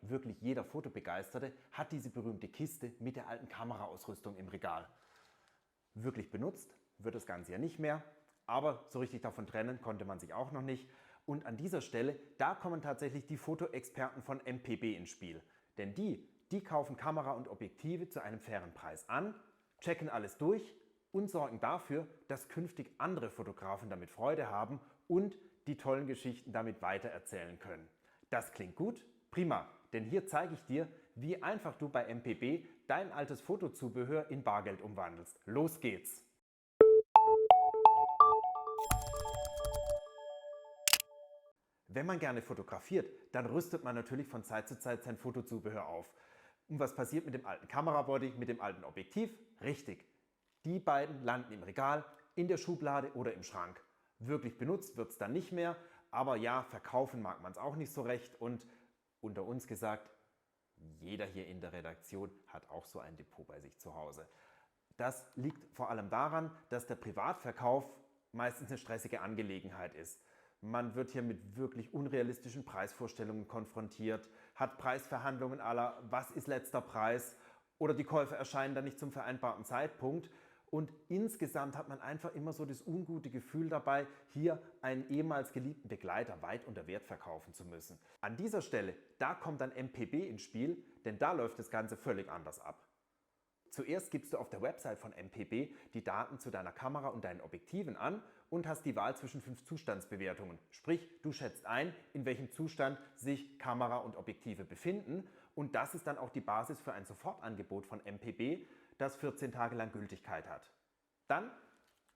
wirklich jeder Fotobegeisterte hat diese berühmte Kiste mit der alten Kameraausrüstung im Regal. Wirklich benutzt wird das Ganze ja nicht mehr, aber so richtig davon trennen konnte man sich auch noch nicht. Und an dieser Stelle, da kommen tatsächlich die Fotoexperten von MPB ins Spiel. Denn die kaufen Kamera und Objektive zu einem fairen Preis an, checken alles durch und sorgen dafür, dass künftig andere Fotografen damit Freude haben und die tollen Geschichten damit weitererzählen können. Das klingt gut? Prima, denn hier zeige ich dir, wie einfach du bei MPB dein altes Fotozubehör in Bargeld umwandelst. Los geht's! Wenn man gerne fotografiert, dann rüstet man natürlich von Zeit zu Zeit sein Fotozubehör auf. Und was passiert mit dem alten Kamerabody, mit dem alten Objektiv? Richtig, die beiden landen im Regal, in der Schublade oder im Schrank. Wirklich benutzt wird es dann nicht mehr, aber ja, verkaufen mag man es auch nicht so recht und unter uns gesagt, jeder hier in der Redaktion hat auch so ein Depot bei sich zu Hause. Das liegt vor allem daran, dass der Privatverkauf meistens eine stressige Angelegenheit ist. Man wird hier mit wirklich unrealistischen Preisvorstellungen konfrontiert, hat Preisverhandlungen à la was ist letzter Preis oder die Käufer erscheinen dann nicht zum vereinbarten Zeitpunkt. Und insgesamt hat man einfach immer so das ungute Gefühl dabei, hier einen ehemals geliebten Begleiter weit unter Wert verkaufen zu müssen. An dieser Stelle, da kommt dann MPB ins Spiel, denn da läuft das Ganze völlig anders ab. Zuerst gibst du auf der Website von MPB die Daten zu deiner Kamera und deinen Objektiven an und hast die Wahl zwischen 5 Zustandsbewertungen. Sprich, du schätzt ein, in welchem Zustand sich Kamera und Objektive befinden und das ist dann auch die Basis für ein Sofortangebot von MPB, das 14 Tage lang Gültigkeit hat. Dann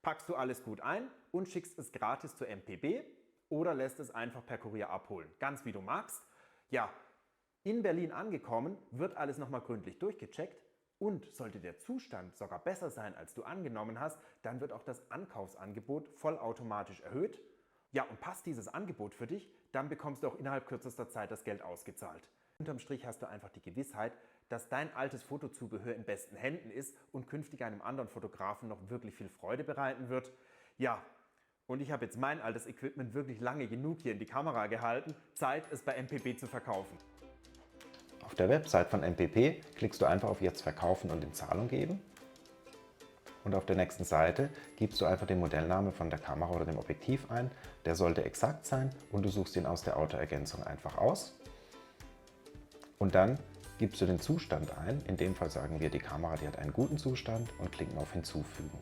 packst du alles gut ein und schickst es gratis zu MPB oder lässt es einfach per Kurier abholen. Ganz wie du magst. Ja, in Berlin angekommen wird alles nochmal gründlich durchgecheckt und sollte der Zustand sogar besser sein, als du angenommen hast, dann wird auch das Ankaufsangebot vollautomatisch erhöht. Ja, und passt dieses Angebot für dich, dann bekommst du auch innerhalb kürzester Zeit das Geld ausgezahlt. Unterm Strich hast du einfach die Gewissheit, dass dein altes Fotozubehör in besten Händen ist und künftig einem anderen Fotografen noch wirklich viel Freude bereiten wird. Ja, und ich habe jetzt mein altes Equipment wirklich lange genug hier in die Kamera gehalten. Zeit, es bei MPB zu verkaufen. Auf der Website von MPB klickst du einfach auf Jetzt verkaufen und in Zahlung geben. Und auf der nächsten Seite gibst du einfach den Modellnamen von der Kamera oder dem Objektiv ein. Der sollte exakt sein und du suchst ihn aus der Autoergänzung einfach aus. Und dann gibst du den Zustand ein. In dem Fall sagen wir, die Kamera, die hat einen guten Zustand und klicken auf Hinzufügen.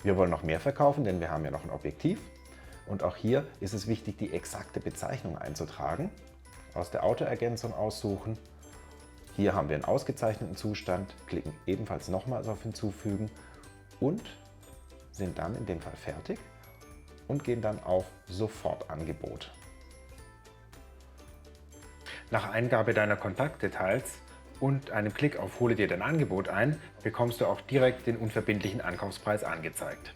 Wir wollen noch mehr verkaufen, denn wir haben ja noch ein Objektiv. Und auch hier ist es wichtig, die exakte Bezeichnung einzutragen. Aus der Autoergänzung aussuchen. Hier haben wir einen ausgezeichneten Zustand, klicken ebenfalls nochmals auf Hinzufügen und sind dann in dem Fall fertig und gehen dann auf Sofortangebot. Nach Eingabe deiner Kontaktdetails und einem Klick auf Hole dir dein Angebot ein, bekommst du auch direkt den unverbindlichen Ankaufspreis angezeigt.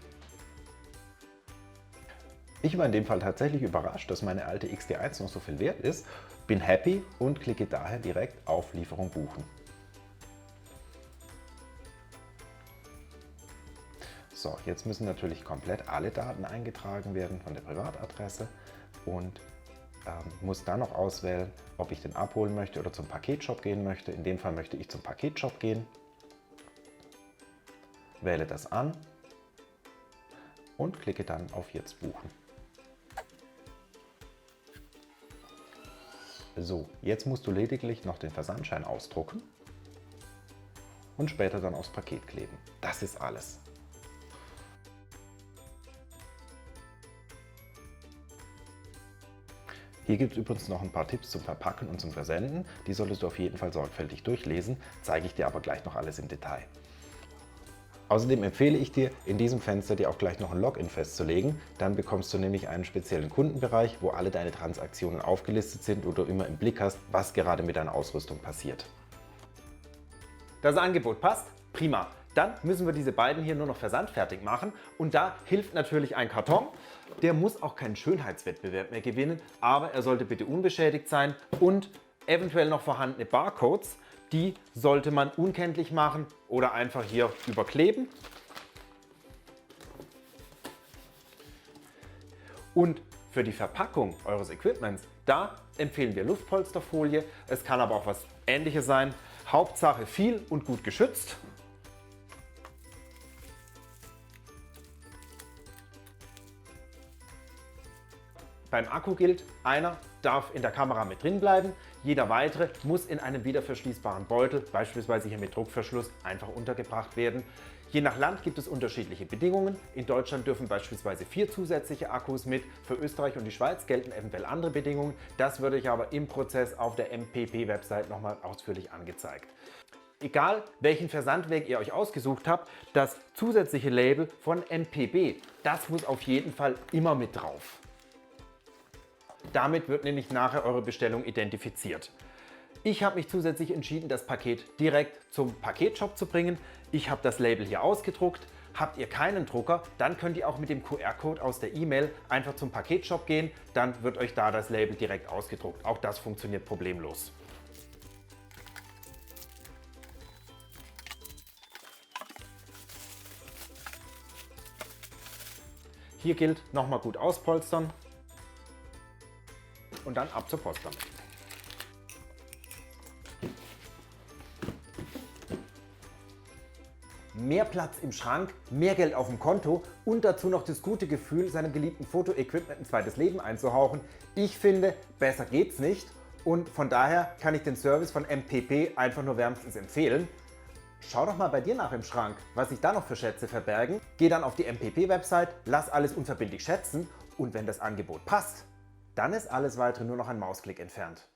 Ich war in dem Fall tatsächlich überrascht, dass meine alte XT1 noch so viel wert ist, bin happy und klicke daher direkt auf Lieferung buchen. So, jetzt müssen natürlich komplett alle Daten eingetragen werden von der Privatadresse und muss dann noch auswählen, ob ich den abholen möchte oder zum Paketshop gehen möchte. In dem Fall möchte ich zum Paketshop gehen, wähle das an und klicke dann auf Jetzt buchen. So, jetzt musst du lediglich noch den Versandschein ausdrucken und später dann aufs Paket kleben. Das ist alles. Hier gibt es übrigens noch ein paar Tipps zum Verpacken und zum Versenden. Die solltest du auf jeden Fall sorgfältig durchlesen, zeige ich dir aber gleich noch alles im Detail. Außerdem empfehle ich dir, in diesem Fenster dir auch gleich noch ein Login festzulegen. Dann bekommst du nämlich einen speziellen Kundenbereich, wo alle deine Transaktionen aufgelistet sind und du immer im Blick hast, was gerade mit deiner Ausrüstung passiert. Das Angebot passt? Prima. Dann müssen wir diese beiden hier nur noch versandfertig machen und da hilft natürlich ein Karton. Der muss auch keinen Schönheitswettbewerb mehr gewinnen, aber er sollte bitte unbeschädigt sein und eventuell noch vorhandene Barcodes, die sollte man unkenntlich machen oder einfach hier überkleben. Und Für die Verpackung eures Equipments, da empfehlen wir Luftpolsterfolie. Es kann aber auch was Ähnliches sein. Hauptsache viel und gut geschützt. Beim Akku gilt, einer darf in der Kamera mit drin bleiben, jeder weitere muss in einem wiederverschließbaren Beutel, beispielsweise hier mit Druckverschluss, einfach untergebracht werden. Je nach Land gibt es unterschiedliche Bedingungen. In Deutschland dürfen beispielsweise 4 zusätzliche Akkus mit, für Österreich und die Schweiz gelten eventuell andere Bedingungen. Das würde ich aber im Prozess auf der MPP-Website nochmal ausführlich angezeigt. Egal welchen Versandweg ihr euch ausgesucht habt, das zusätzliche Label von MPB, das muss auf jeden Fall immer mit drauf. Damit wird nämlich nachher eure Bestellung identifiziert. Ich habe mich zusätzlich entschieden, das Paket direkt zum Paketshop zu bringen. Ich habe das Label hier ausgedruckt. Habt ihr keinen Drucker, dann könnt ihr auch mit dem QR-Code aus der E-Mail einfach zum Paketshop gehen. Dann wird euch da das Label direkt ausgedruckt. Auch das funktioniert problemlos. Hier gilt, nochmal gut auspolstern und dann ab zur Post damit. Mehr Platz im Schrank, mehr Geld auf dem Konto und dazu noch das gute Gefühl, seinem geliebten Fotoequipment ein zweites Leben einzuhauchen. Ich finde, besser geht's nicht und von daher kann ich den Service von MPP einfach nur wärmstens empfehlen. Schau doch mal bei dir nach im Schrank, was sich da noch für Schätze verbergen. Geh dann auf die MPP-Website, lass alles unverbindlich schätzen und wenn das Angebot passt, dann ist alles weitere nur noch ein Mausklick entfernt.